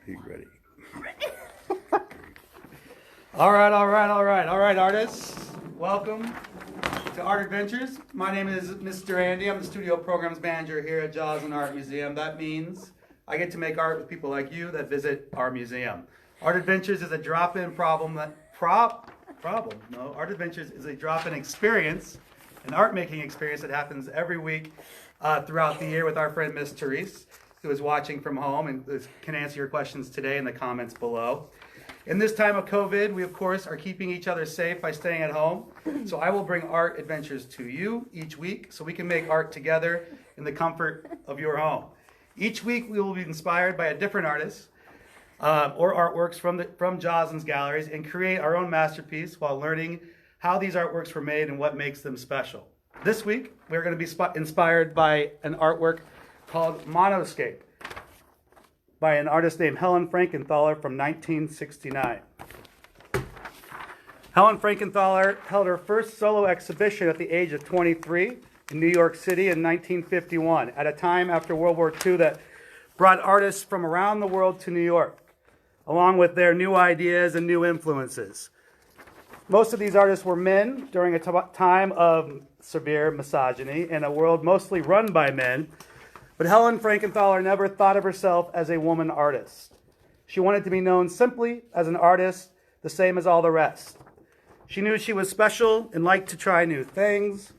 Are you ready? All right, artists. Welcome to Art Adventures. My name is Mr. Andy. I'm the studio programs manager here at Joslyn Art Museum. That means I get to make art with people like you that visit our museum. Art Adventures is a drop-in Art Adventures is a drop-in experience, an art-making experience that happens every week throughout the year with our friend Miss Therese, who is watching from home and can answer your questions today in the comments below. In this time of COVID, we of course are keeping each other safe by staying at home. So I will bring art adventures to you each week so we can make art together in the comfort of your home. Each week we will be inspired by a different artist or artworks from Joslyn's galleries and create our own masterpiece while learning how these artworks were made and what makes them special. This week we're going to be inspired by an artwork called Monoscape by an artist named Helen Frankenthaler from 1969. Helen Frankenthaler held her first solo exhibition at the age of 23 in New York City in 1951, at a time after World War II that brought artists from around the world to New York, along with their new ideas and new influences. Most of these artists were men during a time of severe misogyny in a world mostly run by men. But Helen Frankenthaler never thought of herself as a woman artist. She wanted to be known simply as an artist, the same as all the rest. She knew she was special and liked to try new things.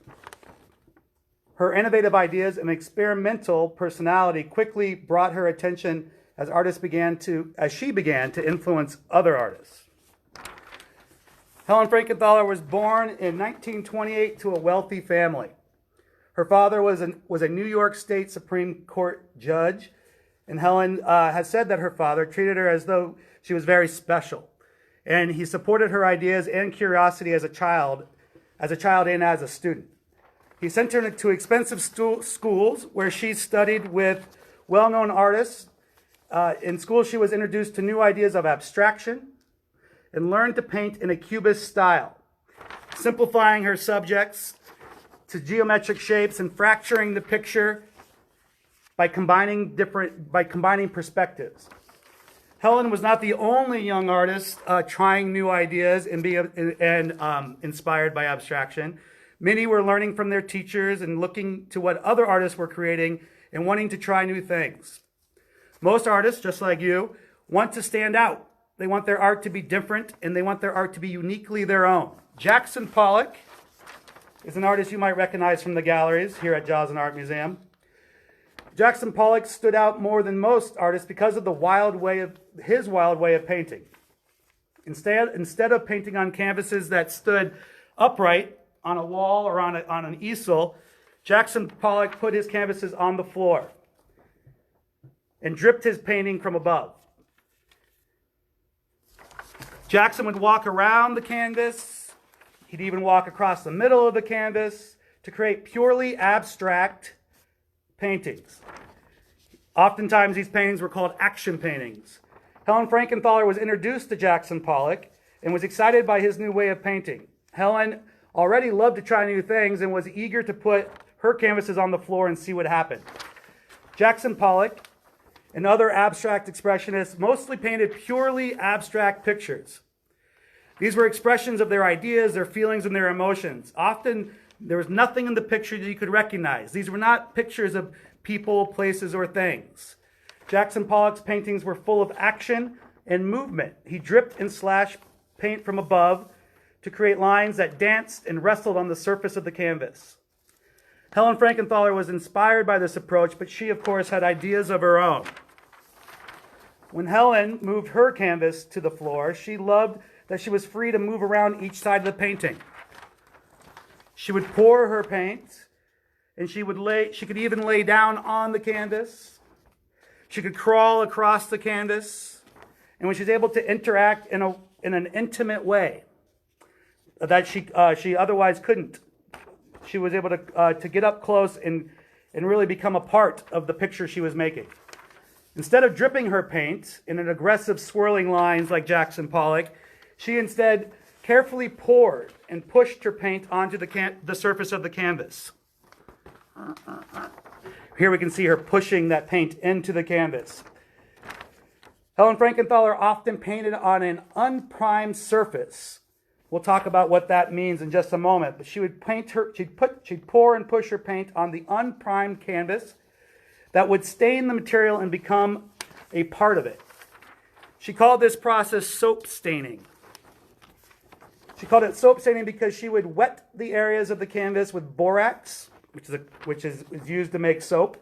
Her innovative ideas and experimental personality quickly brought her attention as she began to influence other artists. Helen Frankenthaler was born in 1928 to a wealthy family. Her father was a New York State Supreme Court judge, and Helen has said that her father treated her as though she was very special, and he supported her ideas and curiosity as a child and as a student. He sent her to expensive schools where she studied with well-known artists. In school, she was introduced to new ideas of abstraction and learned to paint in a Cubist style, simplifying her subjects to geometric shapes and fracturing the picture by combining perspectives. Helen was not the only young artist trying new ideas and inspired by abstraction. Many were learning from their teachers and looking to what other artists were creating and wanting to try new things. Most artists, just like you, want to stand out. They want their art to be different, and they want their art to be uniquely their own. Jackson Pollock is an artist you might recognize from the galleries here at Joslyn Art Museum. Jackson Pollock stood out more than most artists because of his wild way of painting. Instead of painting on canvases that stood upright on a wall or on an easel, Jackson Pollock put his canvases on the floor and dripped his painting from above. Jackson would walk around the canvas. He'd even walk across the middle of the canvas to create purely abstract paintings. Oftentimes, these paintings were called action paintings. Helen Frankenthaler was introduced to Jackson Pollock and was excited by his new way of painting. Helen already loved to try new things and was eager to put her canvases on the floor and see what happened. Jackson Pollock and other abstract expressionists mostly painted purely abstract pictures. These were expressions of their ideas, their feelings, and their emotions. Often, there was nothing in the picture that you could recognize. These were not pictures of people, places, or things. Jackson Pollock's paintings were full of action and movement. He dripped and slashed paint from above to create lines that danced and wrestled on the surface of the canvas. Helen Frankenthaler was inspired by this approach, but she, of course, had ideas of her own. When Helen moved her canvas to the floor, she loved that she was free to move around each side of the painting. She would pour her paint, and she could even lay down on the canvas. She could crawl across the canvas, and when she was able to interact in an intimate way that she otherwise couldn't, she was able to get up close and really become a part of the picture she was making. Instead of dripping her paint in an aggressive swirling lines like Jackson Pollock, she instead carefully poured and pushed her paint onto the surface of the canvas. Here we can see her pushing that paint into the canvas. Helen Frankenthaler often painted on an unprimed surface. We'll talk about what that means in just a moment. But she'd pour and push her paint on the unprimed canvas that would stain the material and become a part of it. She called this process soap staining. She called it soap staining because she would wet the areas of the canvas with borax, which is used to make soap,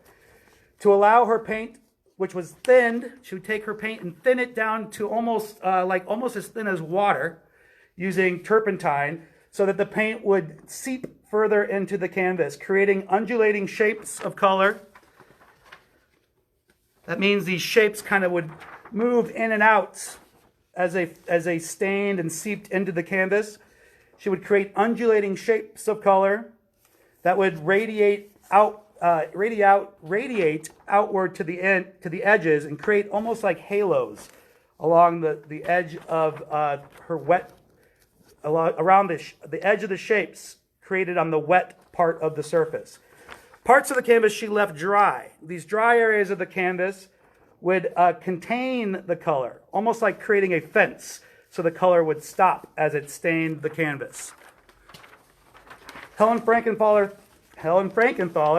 to allow her paint, which was thinned. She would take her paint and thin it down to almost as thin as water, using turpentine, so that the paint would seep further into the canvas, creating undulating shapes of color. That means these shapes kind of would move in and out as they stained and seeped into the canvas. She would create undulating shapes of color that would radiate outward to the edges and create almost like halos along the edge of around the edge of the shapes created on the wet part of the surface. Parts of the canvas she left dry. These dry areas of the canvas would contain the color, almost like creating a fence, so the color would stop as it stained the canvas. Helen Frankenthaler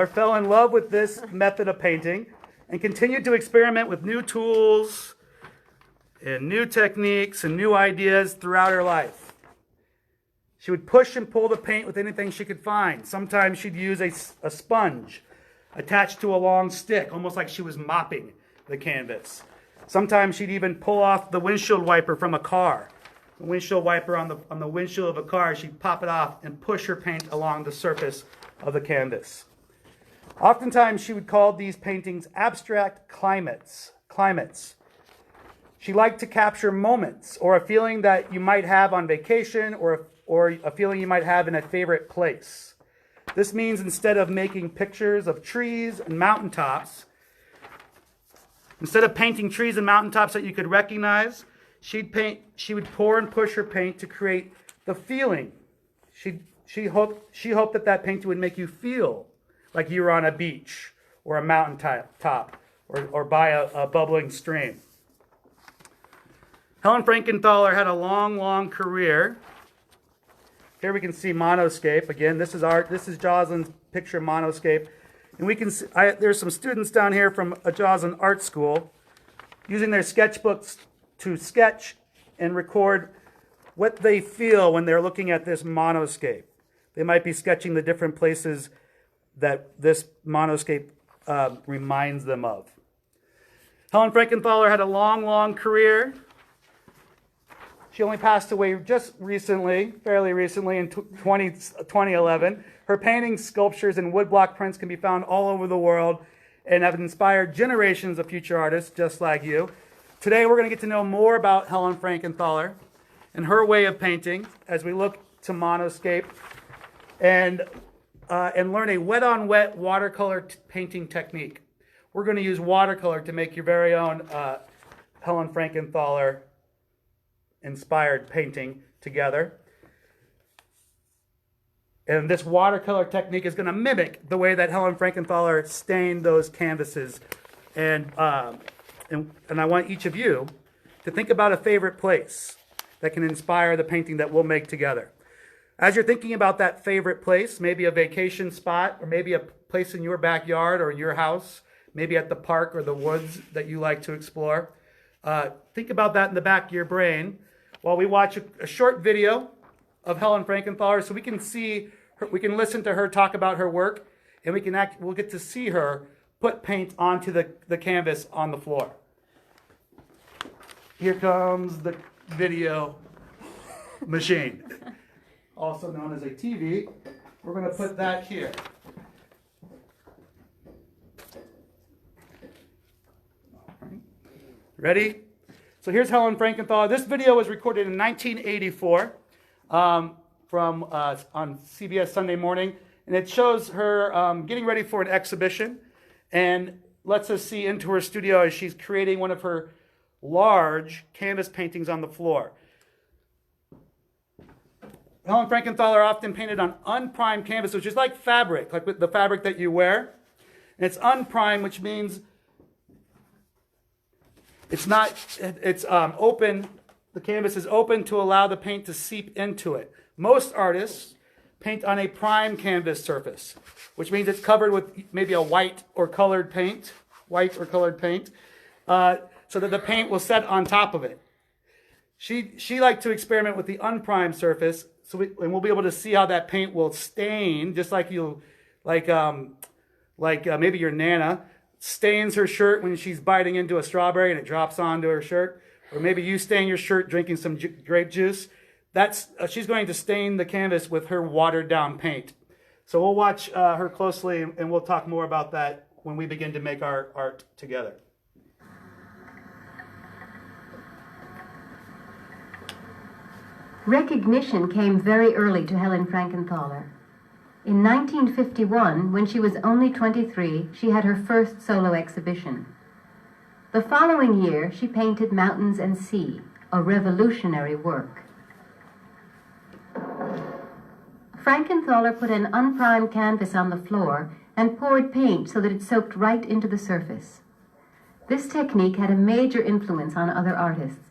fell in love with this method of painting and continued to experiment with new tools and new techniques and new ideas throughout her life. She would push and pull the paint with anything she could find. Sometimes she'd use a sponge attached to a long stick, almost like she was mopping the canvas. Sometimes she'd even pull off the windshield wiper from a car. The windshield wiper on the windshield of a car, she'd pop it off and push her paint along the surface of the canvas. Oftentimes she would call these paintings abstract climates. She liked to capture moments or a feeling that you might have on vacation or a feeling you might have in a favorite place. This means instead of making pictures of trees and mountaintops, instead of painting trees and mountaintops that you could recognize, she would pour and push her paint to create the feeling. She hoped that painting would make you feel like you were on a beach or a mountain top or by a bubbling stream. Helen Frankenthaler had a long career. Here we can see monoscape. Again, this is Joslyn's picture monoscape. And we can see, there's some students down here from a Joslyn art school using their sketchbooks to sketch and record what they feel when they're looking at this monoscape. They might be sketching the different places that this monoscape reminds them of. Helen Frankenthaler had a long career. She only passed away just recently, fairly recently, in 2011. Her paintings, sculptures, and woodblock prints can be found all over the world and have inspired generations of future artists just like you. Today we're going to get to know more about Helen Frankenthaler and her way of painting as we look to monoscape and learn a wet-on-wet watercolor painting technique. We're going to use watercolor to make your very own Helen Frankenthaler inspired painting together. And this watercolor technique is going to mimic the way that Helen Frankenthaler stained those canvases. And I want each of you to think about a favorite place that can inspire the painting that we'll make together. As you're thinking about that favorite place, maybe a vacation spot, or maybe a place in your backyard or in your house, maybe at the park or the woods that you like to explore, think about that in the back of your brain while we watch a short video of Helen Frankenthaler, so we can see her, we can listen to her talk about her work, and we'll get to see her put paint onto the canvas on the floor. Here comes the video machine, also known as a TV. We're going to put that here. Ready? So here's Helen Frankenthaler. This video was recorded in 1984 on CBS Sunday Morning, and it shows her getting ready for an exhibition and lets us see into her studio as she's creating one of her large canvas paintings on the floor. Helen Frankenthaler often painted on unprimed canvas, which is like fabric, like the fabric that you wear. And it's unprimed, which means It's not, it's open, the canvas is open to allow the paint to seep into it. Most artists paint on a prime canvas surface, which means it's covered with maybe a white or colored paint, so that the paint will set on top of it. She liked to experiment with the unprimed surface, and we'll be able to see how that paint will stain, just like maybe your Nana stains her shirt when she's biting into a strawberry and it drops onto her shirt, or maybe you stain your shirt drinking some grape juice. She's going to stain the canvas with her watered down paint. So we'll watch her closely, and we'll talk more about that when we begin to make our art together. Recognition came very early to Helen Frankenthaler. In 1951, when she was only 23, she had her first solo exhibition. The following year, she painted Mountains and Sea, a revolutionary work. Frankenthaler put an unprimed canvas on the floor and poured paint so that it soaked right into the surface. This technique had a major influence on other artists.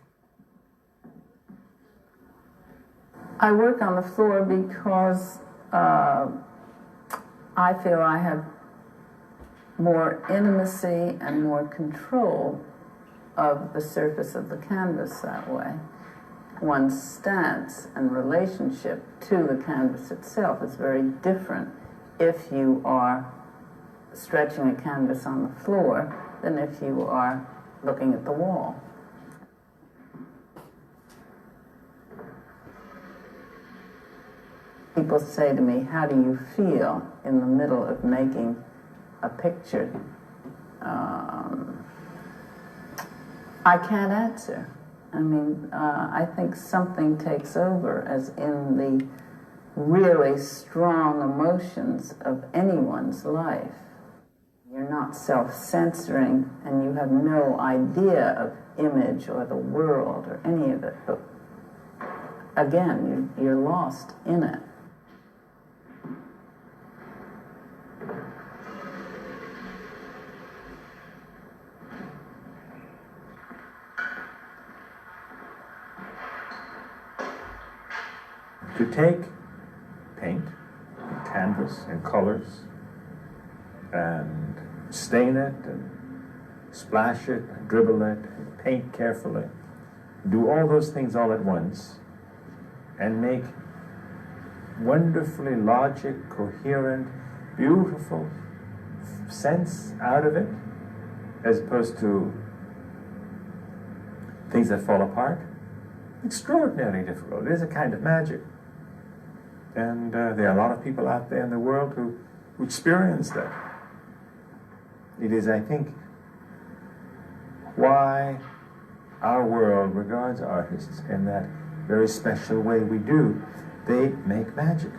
I work on the floor because I feel I have more intimacy and more control of the surface of the canvas that way. One's stance and relationship to the canvas itself is very different if you are stretching a canvas on the floor than if you are looking at the wall. People say to me, how do you feel in the middle of making a picture? I can't answer. I mean, I think something takes over, as in the really strong emotions of anyone's life. You're not self-censoring, and you have no idea of image or the world or any of it. But again, you're lost in it. To take paint, canvas, and colors, and stain it, and splash it, and dribble it, and paint carefully, do all those things all at once, and make wonderfully logic, coherent, beautiful sense out of it, as opposed to things that fall apart. Extraordinarily difficult. It is a kind of magic. And there are a lot of people out there in the world who experience that. It is, I think, why our world regards artists in that very special way we do. They make magic.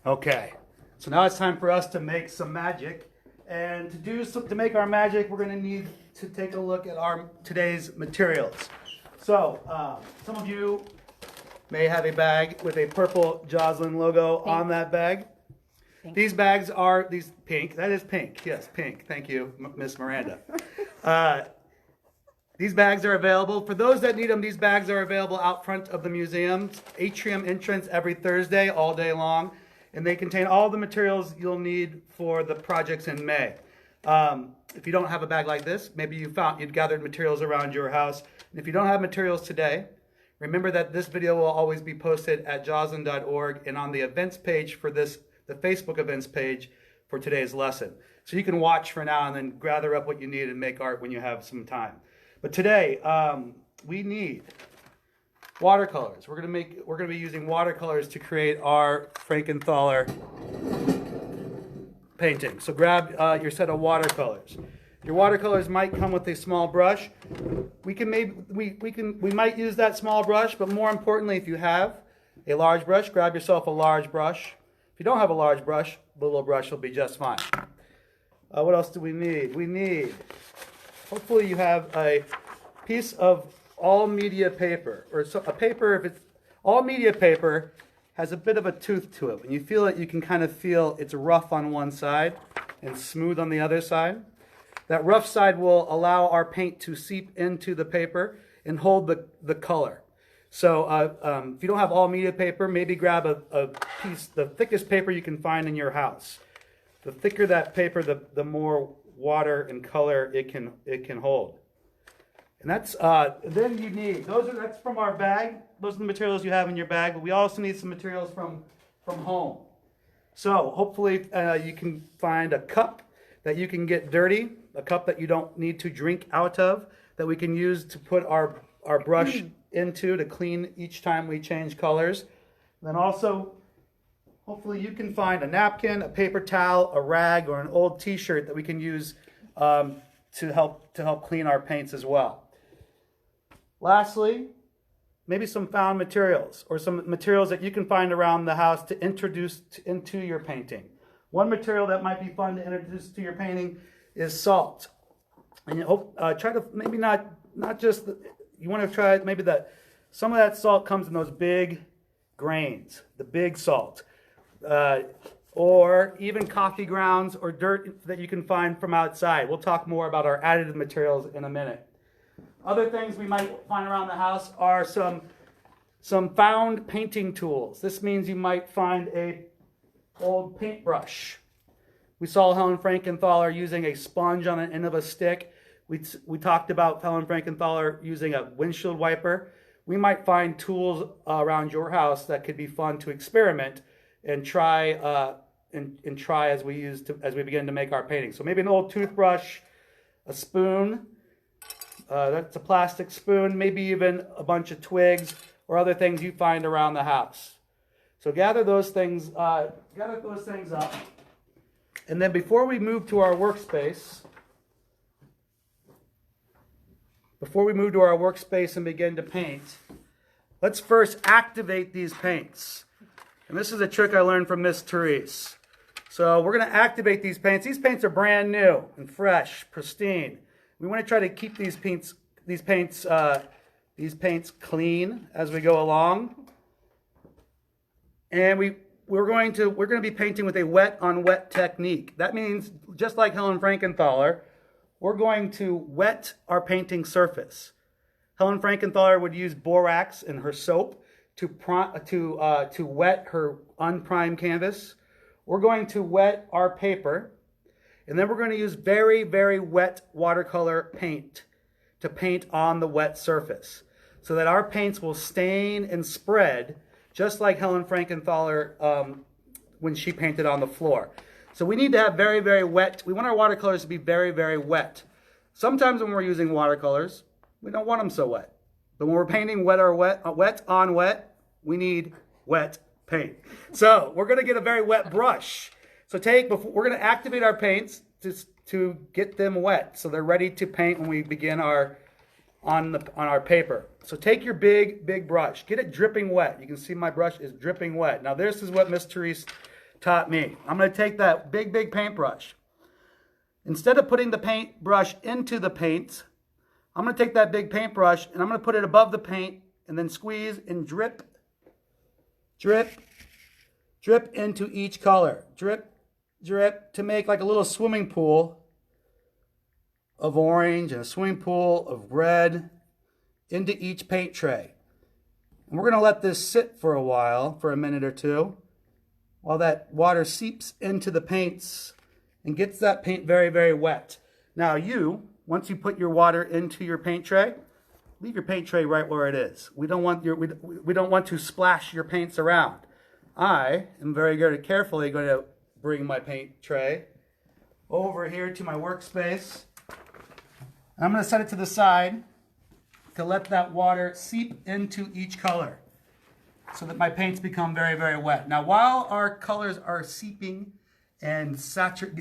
Okay, so now it's time for us to make some magic. And to make our magic, we're going to need to take a look at today's materials. So, some of you may have a bag with a purple Joslyn logo on that bag. Pink. These bags are pink. That is pink. Yes, pink. Thank you, Miss Miranda. These bags are available. For those that need them, these bags are available out front of the museum's atrium entrance every Thursday, all day long. And they contain all the materials you'll need for the projects in May. If you don't have a bag like this, maybe you'd gathered materials around your house. And if you don't have materials today, remember that this video will always be posted at joslyn.org and on the events page for the Facebook events page for today's lesson. So you can watch for now and then gather up what you need and make art when you have some time. But today, we need watercolors. We're gonna be using watercolors to create our Frankenthaler painting. So grab your set of watercolors. Your watercolors might come with a small brush. We might use that small brush, but more importantly, if you have a large brush, grab yourself a large brush. If you don't have a large brush, the little brush will be just fine. What else do we need? Hopefully you have a piece of all media paper, or a paper. If it's all media paper, has a bit of a tooth to it. When you feel it, you can kind of feel it's rough on one side and smooth on the other side. That rough side will allow our paint to seep into the paper and hold the color. So if you don't have all media paper, maybe grab a piece, the thickest paper you can find in your house. The thicker that paper, the more water and color it can hold. And that's then you need that's from our bag. Those are the materials you have in your bag. But we also need some materials from home. So hopefully you can find a cup that you can get dirty, a cup that you don't need to drink out of, that we can use to put our brush into to clean each time we change colors. Then also, hopefully you can find a napkin, a paper towel, a rag, or an old t-shirt that we can use to help clean our paints as well. Lastly, maybe some found materials or some materials that you can find around the house to introduce into your painting. One material that might be fun to introduce to your painting is salt. And try to maybe not just, you want to try maybe some of that salt comes in those big grains, the big salt. Or even coffee grounds or dirt that you can find from outside. We'll talk more about our additive materials in a minute. Other things we might find around the house are some found painting tools. This means you might find an old paintbrush. We saw Helen Frankenthaler using a sponge on the end of a stick. We talked about Helen Frankenthaler using a windshield wiper. We might find tools around your house that could be fun to experiment and try as we begin to make our painting. So maybe an old toothbrush, a spoon. That's a plastic spoon, maybe even a bunch of twigs or other things you find around the house. So gather those things up. And then before we move to our workspace, and begin to paint, let's first activate these paints. And this is a trick I learned from Miss Therese. So we're going to activate these paints. These paints are brand new and fresh, pristine. We want to try to keep these paints clean as we go along. And we're going to be painting with a wet on wet technique. That means, just like Helen Frankenthaler, we're going to wet our painting surface. Helen Frankenthaler would use borax in her soap to wet her unprimed canvas. We're going to wet our paper. And then we're going to use very, very wet watercolor paint to paint on the wet surface so that our paints will stain and spread just like Helen Frankenthaler when she painted on the floor. So we need to have very, very wet. We want our watercolors to be very, very wet. Sometimes when we're using watercolors, we don't want them so wet. But when we're painting wet on wet, we need wet paint. So we're going to get a very wet brush. So we're going to activate our paints to get them wet so they're ready to paint when we begin on our paper. So take your big brush, get it dripping wet. You can see my brush is dripping wet. Now this is what Miss Therese taught me. I'm going to take that big paintbrush. Instead of putting the paintbrush into the paint, I'm going to take that big paintbrush and I'm going to put it above the paint and then squeeze and drip into each color. Drip to make like a little swimming pool of orange and a swimming pool of red into each paint tray. And we're going to let this sit for a while, for a minute or two, while that water seeps into the paints and gets that paint very, very wet. Now once you put your water into your paint tray, leave your paint tray right where it is. We don't want to splash your paints around. I am very carefully going to bring my paint tray over here to my workspace. And I'm going to set it to the side to let that water seep into each color so that my paints become very, very wet. Now, while our colors are seeping and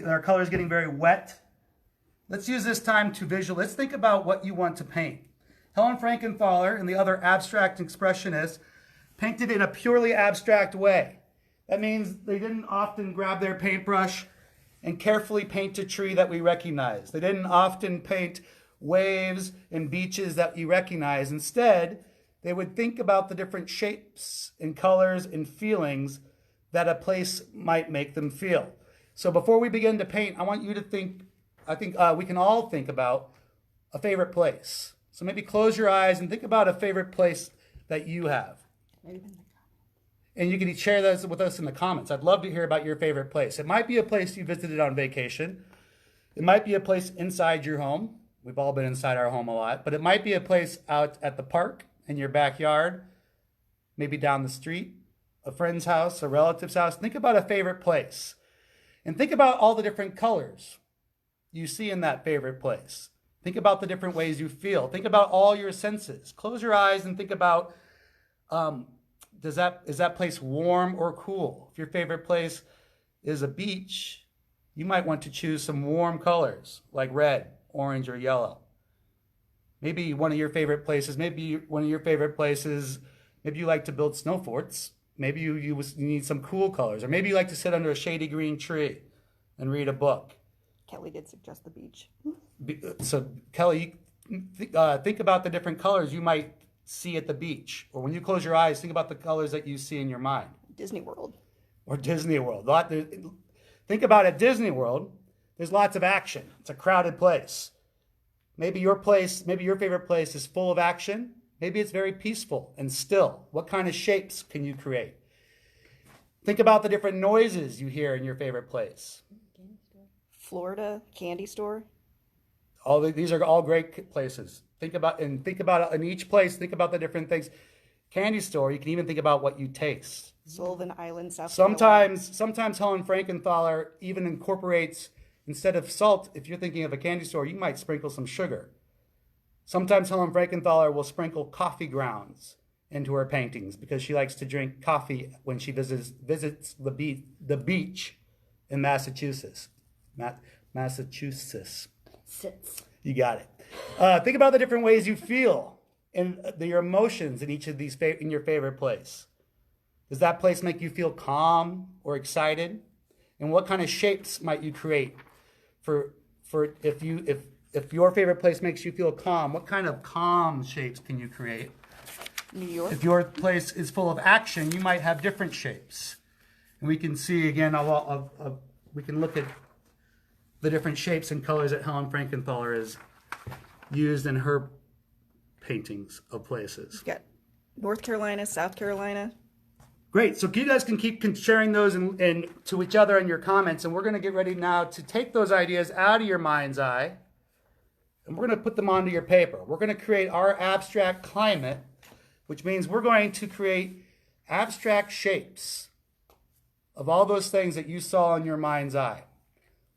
our colors getting very wet, let's use this time to visualize. Let's think about what you want to paint. Helen Frankenthaler and the other abstract expressionists painted in a purely abstract way. That means they didn't often grab their paintbrush and carefully paint a tree that we recognize. They didn't often paint waves and beaches that you recognize. Instead, they would think about the different shapes and colors and feelings that a place might make them feel. So before we begin to paint, I want you to think I think we can all think about a favorite place. So maybe close your eyes and think about a favorite place that you have. And you can share those with us in the comments. I'd love to hear about your favorite place. It might be a place you visited on vacation. It might be a place inside your home. We've all been inside our home a lot. But it might be a place out at the park, in your backyard, maybe down the street, a friend's house, a relative's house. Think about a favorite place. And think about all the different colors you see in that favorite place. Think about the different ways you feel. Think about all your senses. Close your eyes and think about, is that place warm or cool? If your favorite place is a beach, you might want to choose some warm colors like red, orange, or yellow. Maybe one of your favorite places, maybe you like to build snow forts. Maybe you need some cool colors. Or maybe you like to sit under a shady green tree and read a book. Kelly did suggest the beach. So Kelly, think about the different colors you might see at the beach. Or when you close your eyes, think about the colors that you see in your mind. Disney World. Or Disney World. Think about at Disney World, there's lots of action. It's a crowded place. Maybe your favorite place is full of action. Maybe it's very peaceful and still. What kind of shapes can you create? Think about the different noises you hear in your favorite place. Florida candy store. These are all great places. Think about in each place, think about the different things. Candy store, you can even think about what you taste. Sullivan Island, South Carolina. Sometimes Helen Frankenthaler even incorporates, instead of salt, if you're thinking of a candy store, you might sprinkle some sugar. Sometimes Helen Frankenthaler will sprinkle coffee grounds into her paintings because she likes to drink coffee when she visits the beach in Massachusetts. Massachusetts. You got it. Think about the different ways you feel and your emotions in each of these in your favorite place. Does that place make you feel calm or excited? And what kind of shapes might you create for if your favorite place makes you feel calm? What kind of calm shapes can you create? New York. If your place is full of action, you might have different shapes. And we can see again. We can look at the different shapes and colors that Helen Frankenthaler has used in her paintings of places. You've got North Carolina, South Carolina. Great. So you guys can keep sharing those and to each other in your comments. And we're going to get ready now to take those ideas out of your mind's eye. And we're going to put them onto your paper. We're going to create our abstract climate, which means we're going to create abstract shapes of all those things that you saw in your mind's eye.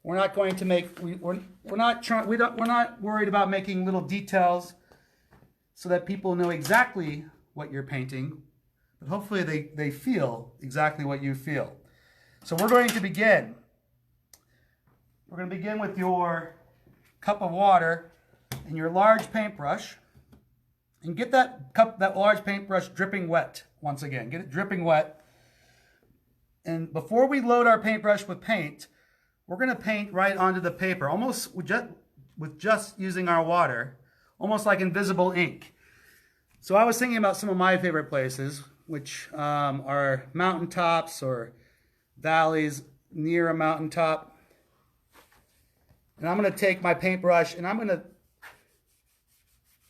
We're not going to make, we're not worried about making little details so that people know exactly what you're painting, but hopefully they feel exactly what you feel. So we're going to begin. We're going to begin with your cup of water and your large paintbrush, and get that large paintbrush dripping wet once again. Get it dripping wet. And before we load our paintbrush with paint, we're going to paint right onto the paper, almost with just using our water, almost like invisible ink. So I was thinking about some of my favorite places, which are mountaintops or valleys near a mountaintop. And I'm going to take my paintbrush and I'm going to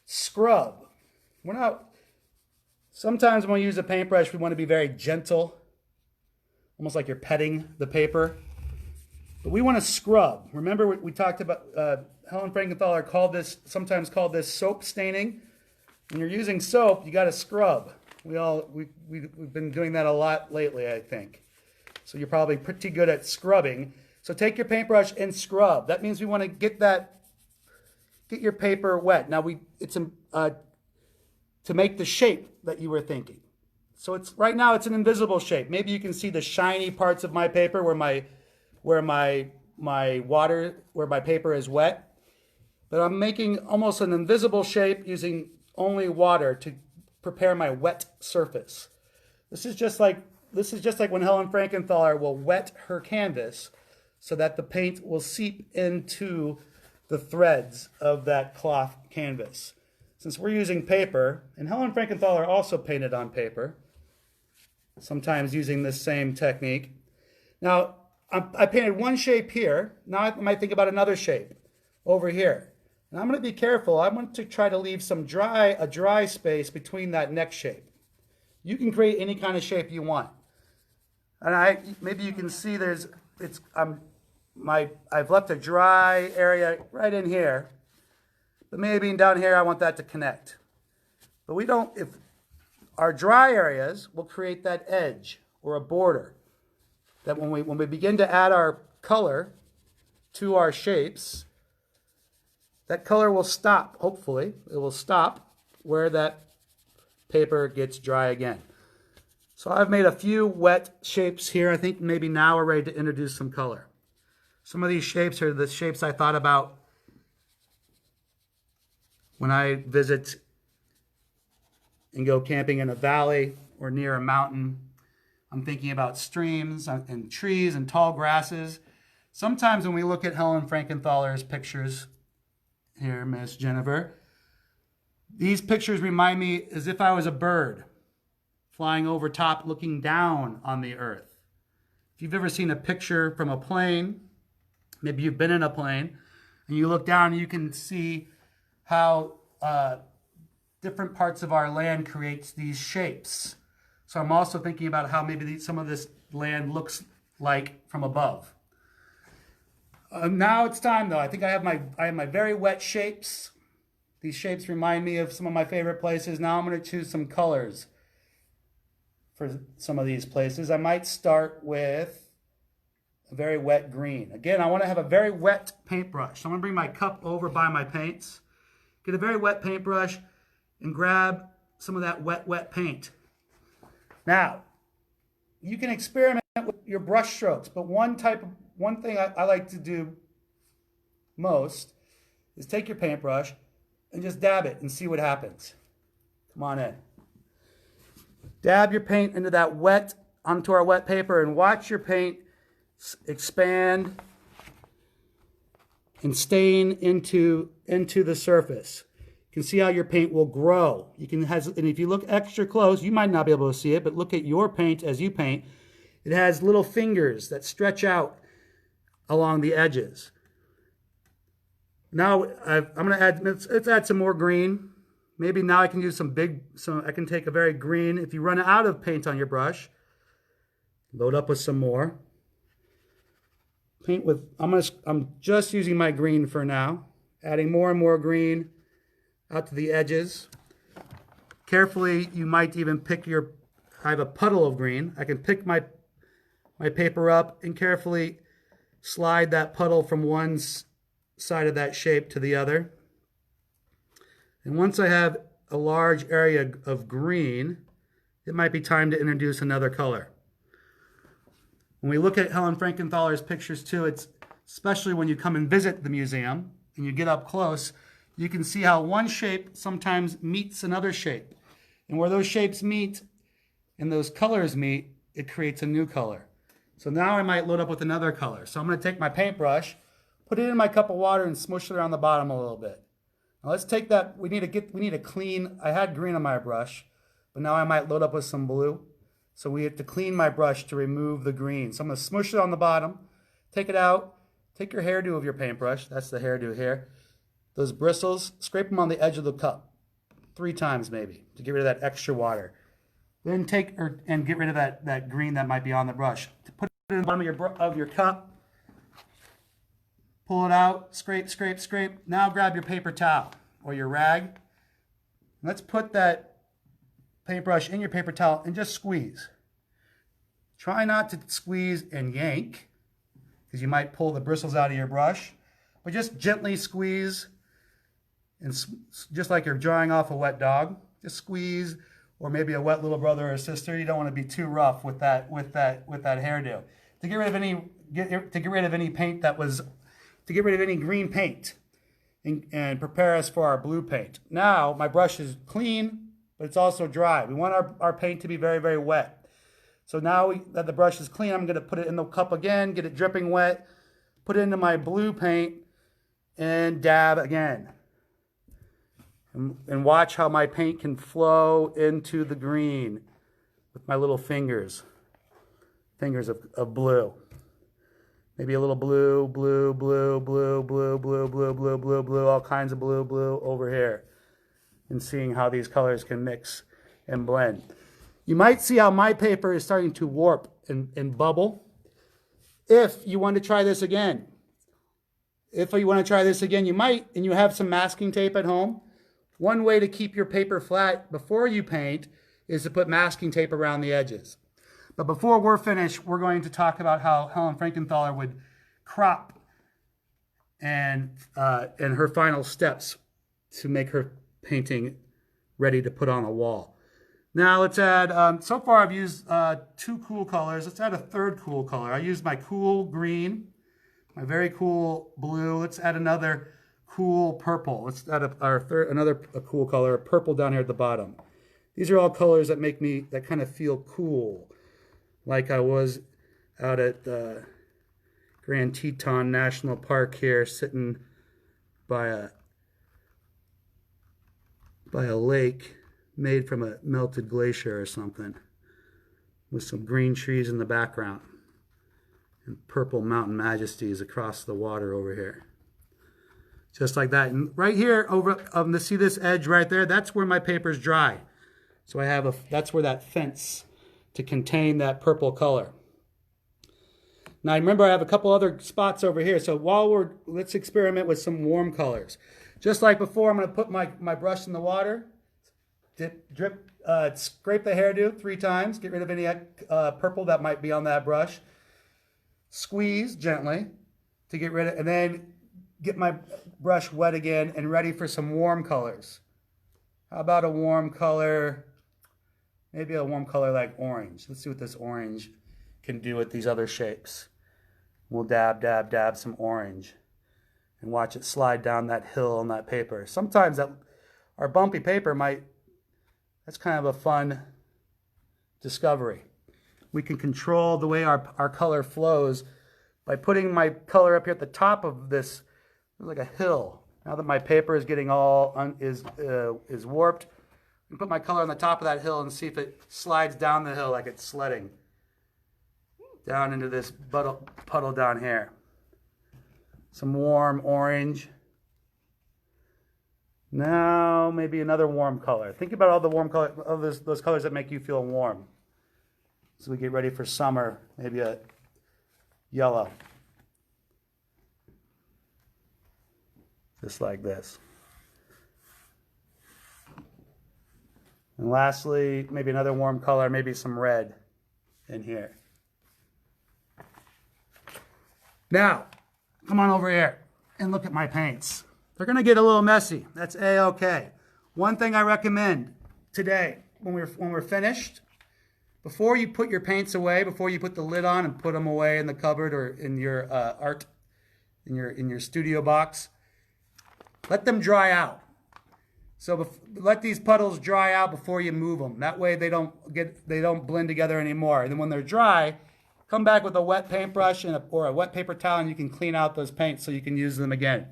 scrub. Sometimes when we use a paintbrush, we want to be very gentle, almost like you're petting the paper. But we want to scrub. Remember we talked about, Helen Frankenthaler sometimes called this soap staining. When you're using soap, you got to scrub. We've been doing that a lot lately, I think. So you're probably pretty good at scrubbing. So take your paintbrush and scrub. That means we want to get your paper wet. Now it's to make the shape that you were thinking. So right now it's an invisible shape. Maybe you can see the shiny parts of my paper where my paper is wet. But I'm making almost an invisible shape using only water to prepare my wet surface. This is just like when Helen Frankenthaler will wet her canvas so that the paint will seep into the threads of that cloth canvas. Since we're using paper, and Helen Frankenthaler also painted on paper, sometimes using this same technique. Now, I painted one shape here. Now I might think about another shape. over here. And I'm going to be careful. I want to try to leave some a dry space between that neck shape. You can create any kind of shape you want. And maybe you can see I've left a dry area right in here. But maybe down here I want that to connect. But if our dry areas will create that edge or a border that when we begin to add our color to our shapes, that color will stop, hopefully. It will stop where that paper gets dry again. So I've made a few wet shapes here. I think maybe now we're ready to introduce some color. Some of these shapes are the shapes I thought about when I visit and go camping in a valley or near a mountain. I'm thinking about streams and trees and tall grasses. Sometimes when we look at Helen Frankenthaler's pictures, here, Miss Jennifer, these pictures remind me as if I was a bird flying over top, looking down on the earth. If you've ever seen a picture from a plane, maybe you've been in a plane, and you look down and you can see how different parts of our land creates these shapes. So I'm also thinking about how maybe some of this land looks like from above. Now it's time, though. I think I have my very wet shapes. These shapes remind me of some of my favorite places. Now I'm going to choose some colors for some of these places. I might start with a very wet green. Again, I want to have a very wet paintbrush. So I'm going to bring my cup over by my paints, get a very wet paintbrush, and grab some of that wet paint. Now, you can experiment with your brush strokes, but one thing I like to do most is take your paintbrush and just dab it and see what happens. Come on in. Dab your paint onto our wet paper and watch your paint expand and stain into the surface. You can see how your paint will grow. And if you look extra close, you might not be able to see it, but look at your paint as you paint. It has little fingers that stretch out along the edges. Now I'm going to let's add some more green. Maybe now I can use I can take a very green. If you run out of paint on your brush, load up with some more. I'm just using my green for now, adding more and more green out to the edges. Carefully, you might even I have a puddle of green. I can pick my paper up and carefully slide that puddle from one side of that shape to the other. And once I have a large area of green, it might be time to introduce another color. When we look at Helen Frankenthaler's pictures too, it's especially when you come and visit the museum and you get up close, you can see how one shape sometimes meets another shape. And where those shapes meet and those colors meet, it creates a new color. So now I might load up with another color. So I'm going to take my paintbrush, put it in my cup of water and smush it around the bottom a little bit. Now let's take that, we need to clean, I had green on my brush, but now I might load up with some blue. So we have to clean my brush to remove the green. So I'm going to smush it on the bottom, take it out, take your hairdo of your paintbrush, that's the hairdo here. Those bristles, scrape them on the edge of the cup 3 times maybe to get rid of that extra water. Then and get rid of that green that might be on the brush. Put it in the bottom of your cup, pull it out, scrape. Now grab your paper towel or your rag. Let's put that paintbrush in your paper towel and just squeeze. Try not to squeeze and yank because you might pull the bristles out of your brush, but just gently squeeze, and just like you're drying off a wet dog, just squeeze, or maybe a wet little brother or sister. You don't want to be too rough with that hairdo. To get rid of any paint to get rid of any green paint and prepare us for our blue paint. Now my brush is clean, but it's also dry. We want our paint to be very, very wet. So now that the brush is clean, I'm going to put it in the cup again, get it dripping wet, put it into my blue paint, and dab again. And watch how my paint can flow into the green with my little fingers of blue. Maybe a little blue, blue, blue, blue, blue, blue, blue, blue, blue, blue, all kinds of blue, blue over here. And seeing how these colors can mix and blend. You might see how my paper is starting to warp and bubble. If you want to try this again, you might, and you have some masking tape at home, one way to keep your paper flat before you paint is to put masking tape around the edges. But before we're finished, we're going to talk about how Helen Frankenthaler would crop and her final steps to make her painting ready to put on a wall. Now let's add, so far I've used 2 cool colors. Let's add a third cool color. I used my cool green, my very cool blue. Let's add another cool purple. Let's add another cool color, purple down here at the bottom. These are all colors that make me, that kind of feel cool. Like I was out at Grand Teton National Park here, sitting by a lake made from a melted glacier or something, with some green trees in the background and purple mountain majesties across the water over here. Just like that. And right here, see this edge right there? That's where my paper's dry. So that's where that fence to contain that purple color. Now remember, I have a couple other spots over here. So let's experiment with some warm colors. Just like before, I'm going to put my brush in the water, scrape the hairdo 3 times, get rid of any purple that might be on that brush. Squeeze gently to get rid of, and then get my brush wet again and ready for some warm colors. How about a warm color? Maybe a warm color like orange. Let's see what this orange can do with these other shapes. We'll dab, dab, dab some orange and watch it slide down that hill on that paper. Sometimes our bumpy paper that's kind of a fun discovery. We can control the way our color flows by putting my color up here at the top of this, like a hill. Now that my paper is getting is warped, and put my color on the top of that hill and see if it slides down the hill like it's sledding down into this puddle down here. Some warm orange. Now maybe another warm color. Think about all the warm color, those colors that make you feel warm. So we get ready for summer. Maybe a yellow. Just like this. And lastly, maybe another warm color, maybe some red in here. Now, come on over here and look at my paints. They're going to get a little messy. That's A-okay. One thing I recommend today, when we're finished, before you put your paints away, before you put the lid on and put them away in the cupboard or in your in your studio box, let them dry out. So let these puddles dry out before you move them. That way they don't blend together anymore. And then when they're dry, come back with a wet paintbrush or a wet paper towel, and you can clean out those paints so you can use them again.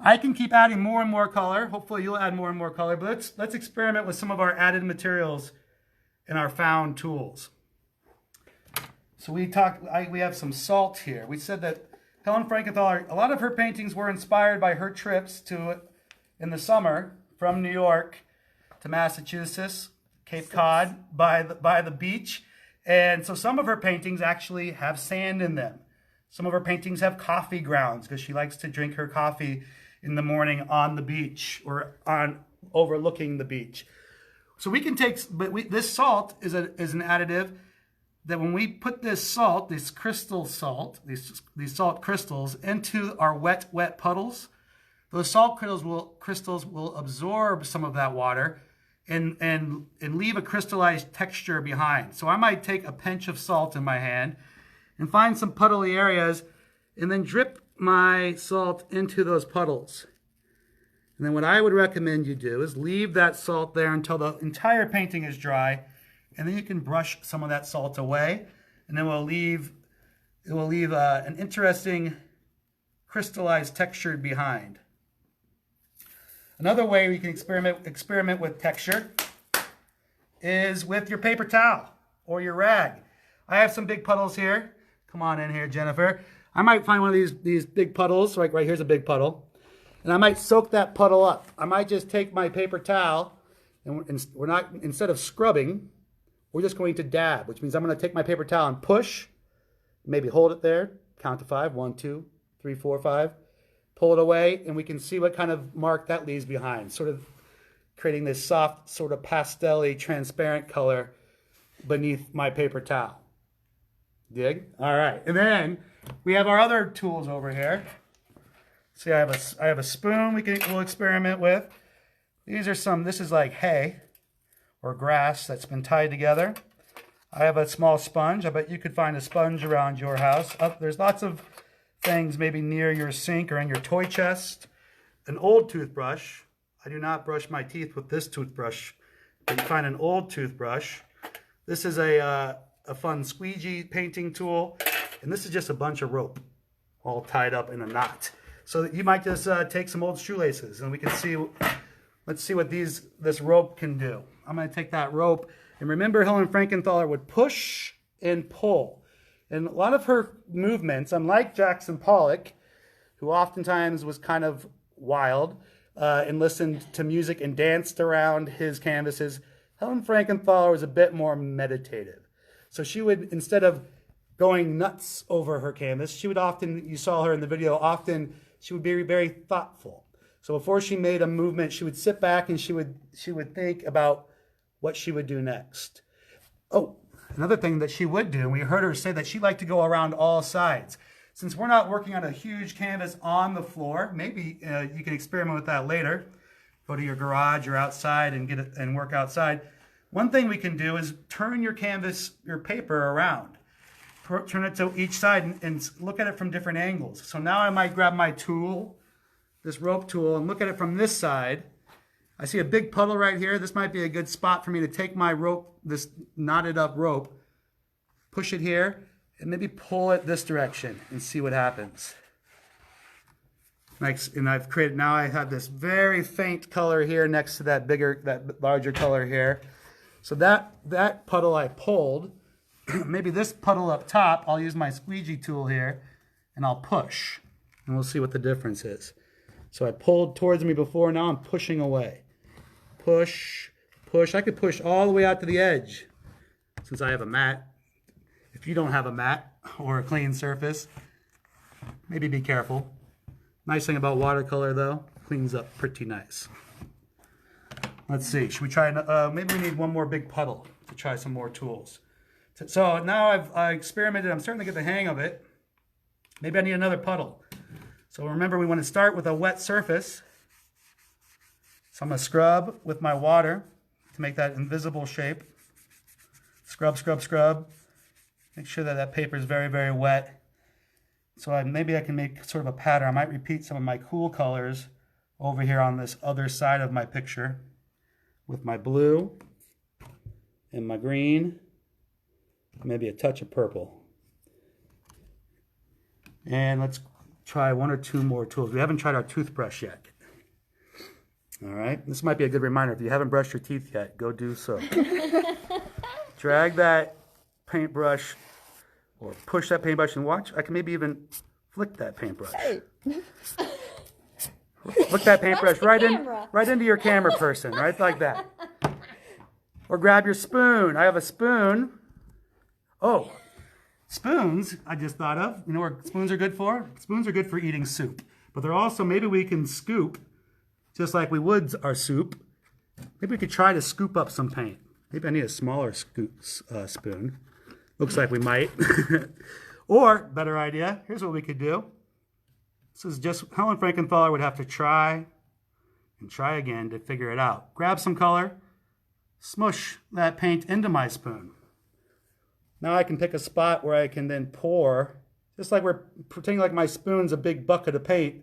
I can keep adding more and more color. Hopefully you'll add more and more color. But let's experiment with some of our added materials and our found tools. So we have some salt here. We said that Helen Frankenthal, a lot of her paintings were inspired by her trips in the summer from New York to Massachusetts, Cape Cod, by the beach. And so some of her paintings actually have sand in them. Some of her paintings have coffee grounds because she likes to drink her coffee in the morning on the beach or overlooking the beach. So we can take, this salt is an additive that when we put this salt, this crystal salt, these salt crystals into our wet puddles, those salt crystals will absorb some of that water and leave a crystallized texture behind. So I might take a pinch of salt in my hand and find some puddly areas and then drip my salt into those puddles. And then what I would recommend you do is leave that salt there until the entire painting is dry, and then you can brush some of that salt away, and then it will leave an interesting crystallized texture behind. Another way we can experiment with texture is with your paper towel or your rag. I have some big puddles here. Come on in here, Jennifer. I might find one of these big puddles. Right here's a big puddle. And I might soak that puddle up. I might just take my paper towel, and we're not, instead of scrubbing, we're just going to dab, which means I'm going to take my paper towel and push, maybe hold it there, count to 5, 1, 2, 3, 4, 5, pull it away, and we can see what kind of mark that leaves behind, sort of creating this soft, sort of pastel-y, transparent color beneath my paper towel. Dig? All right. And then we have our other tools over here. See, I have a spoon we'll experiment with. These are this is like hay or grass that's been tied together. I have a small sponge. I bet you could find a sponge around your house. There's lots of things maybe near your sink or in your toy chest. An old toothbrush. I do not brush my teeth with this toothbrush, but you find an old toothbrush. This is a fun Squeegee painting tool, and this is just a bunch of rope all tied up in a knot. So you might just take some old shoelaces, and we can see. Let's see what this rope can do. I'm going to take that rope, and remember, Helen Frankenthaler would push and pull, and a lot of her movements, unlike Jackson Pollock, who oftentimes was kind of wild and listened to music and danced around his canvases, Helen Frankenthaler was a bit more meditative. So she would, instead of going nuts over her canvas, she would often, you saw her in the video, often she would be very thoughtful. So before she made a movement, she would sit back and she would think about what she would do next. Oh, another thing that she would do, and we heard her say that she liked to go around all sides. Since we're not working on a huge canvas on the floor, maybe you can experiment with that later. Go to your garage or outside and get it and work outside. One thing we can do is turn your canvas, your paper around. Turn it to each side and look at it from different angles. So now I might grab my tool, this rope tool, and look at it from this side. I see a big puddle right here. This might be a good spot for me to take my rope, this knotted up rope, push it here, and maybe pull it this direction and see what happens. And I've created, now I have this very faint color here next to that larger color here. So that puddle I pulled, maybe this puddle up top, I'll use my squeegee tool here and I'll push and we'll see what the difference is. So I pulled towards me before, now I'm pushing away. Push, push. I could push all the way out to the edge since I have a mat. If you don't have a mat or a clean surface, maybe be careful. Nice thing about watercolor though, cleans up pretty nice. Let's see, should we try, maybe we need one more big puddle to try some more tools. So now I've experimented, I'm starting to get the hang of it. Maybe I need another puddle. So remember, we want to start with a wet surface. So I'm going to scrub with my water to make that invisible shape. Scrub, scrub, scrub. Make sure that that paper is very, very wet. So maybe I can make sort of a pattern. I might repeat some of my cool colors over here on this other side of my picture with my blue and my green, maybe a touch of purple. And let's try one or two more tools. We haven't tried our toothbrush yet. All right, this might be a good reminder. If you haven't brushed your teeth yet, go do so. Drag that paintbrush or push that paintbrush and watch. I can maybe even flick that paintbrush. Flick that paintbrush right into your camera person, right like that. Or grab your spoon. I have a spoon. Oh, spoons, I just thought of. You know what spoons are good for? Spoons are good for eating soup. But they're also, maybe we can scoop, just like we would our soup. Maybe we could try to scoop up some paint. Maybe I need a smaller spoon. Looks like we might. Or, better idea, here's what we could do. This is just, Helen Frankenthaler would have to try and try again to figure it out. Grab some color, smush that paint into my spoon. Now I can pick a spot where I can then pour, just like we're pretending like my spoon's a big bucket of paint,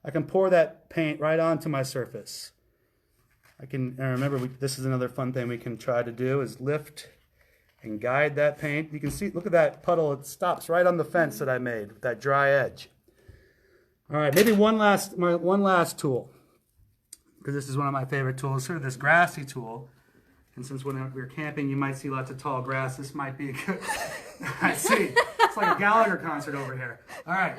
I can pour that paint right onto my surface. I can, and remember, this is another fun thing we can try to do, is lift and guide that paint. You can see, look at that puddle, it stops right on the fence that I made with that dry edge. All right, maybe one last tool, because this is one of my favorite tools, sort of this grassy tool. And since when we're camping, you might see lots of tall grass. This might be a I see. It's like a Gallagher concert over here. All right.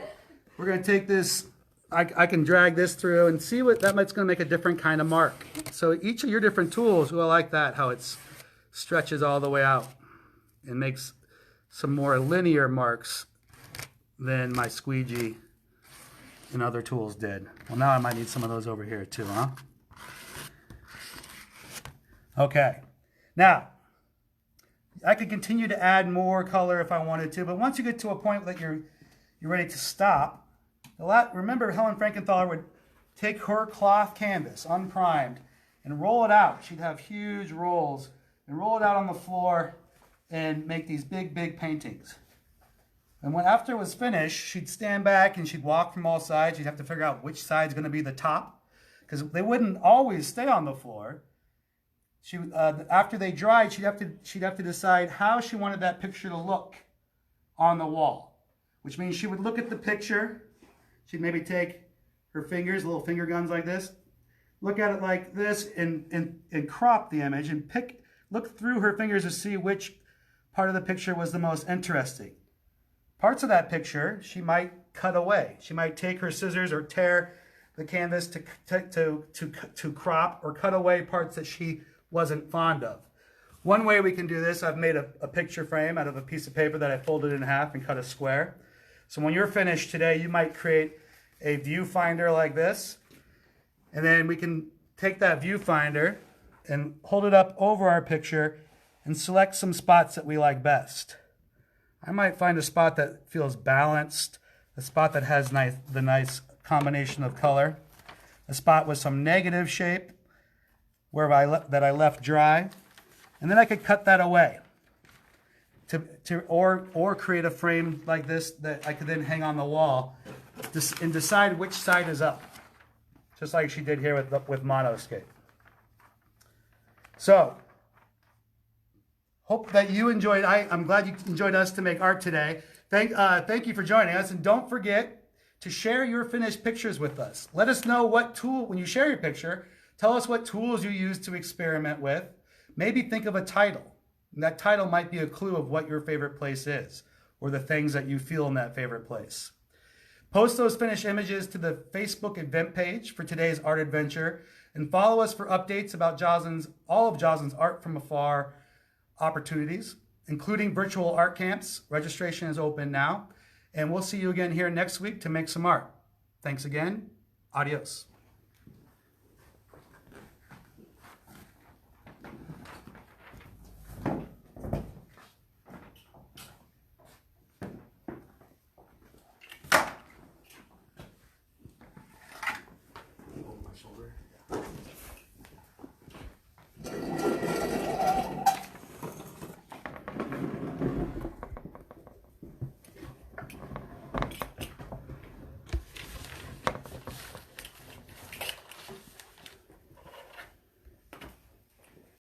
We're going to take this. I can drag this through and see what that's going to make a different kind of mark. So each of your different tools, I like that, how it stretches all the way out and makes some more linear marks than my squeegee and other tools did. Well, now I might need some of those over here too, huh? Okay. Now, I could continue to add more color if I wanted to, but once you get to a point that you're ready to stop, remember Helen Frankenthaler would take her cloth canvas, unprimed, and roll it out. She'd have huge rolls and roll it out on the floor and make these big, big paintings. And after it was finished, she'd stand back and she'd walk from all sides. She'd have to figure out which side's going to be the top, because they wouldn't always stay on the floor. After they dried, she'd have to decide how she wanted that picture to look on the wall, which means she would look at the picture. She'd maybe take her fingers, little finger guns like this, look at it like this, and crop the image and look through her fingers to see which part of the picture was the most interesting. Parts of that picture she might cut away. She might take her scissors or tear the canvas to crop or cut away parts that she wasn't fond of. One way we can do this, I've made a picture frame out of a piece of paper that I folded in half and cut a square. So when you're finished today, you might create a viewfinder like this, and then we can take that viewfinder and hold it up over our picture and select some spots that we like best. I might find a spot that feels balanced, a spot that has the nice combination of color, a spot with some negative shape that I left dry, and then I could cut that away or create a frame like this that I could then hang on the wall and decide which side is up, just like she did here with Monoscape. So, hope that you enjoyed. I'm glad you enjoyed us to make art today. Thank you for joining us, and don't forget to share your finished pictures with us. Let us know what tool, when you share your picture, tell us what tools you use to experiment with. Maybe think of a title. And that title might be a clue of what your favorite place is, or the things that you feel in that favorite place. Post those finished images to the Facebook event page for today's art adventure, and follow us for updates about all of Joslyn's Art from Afar opportunities, including virtual art camps. Registration is open now, and we'll see you again here next week to make some art. Thanks again. Adios.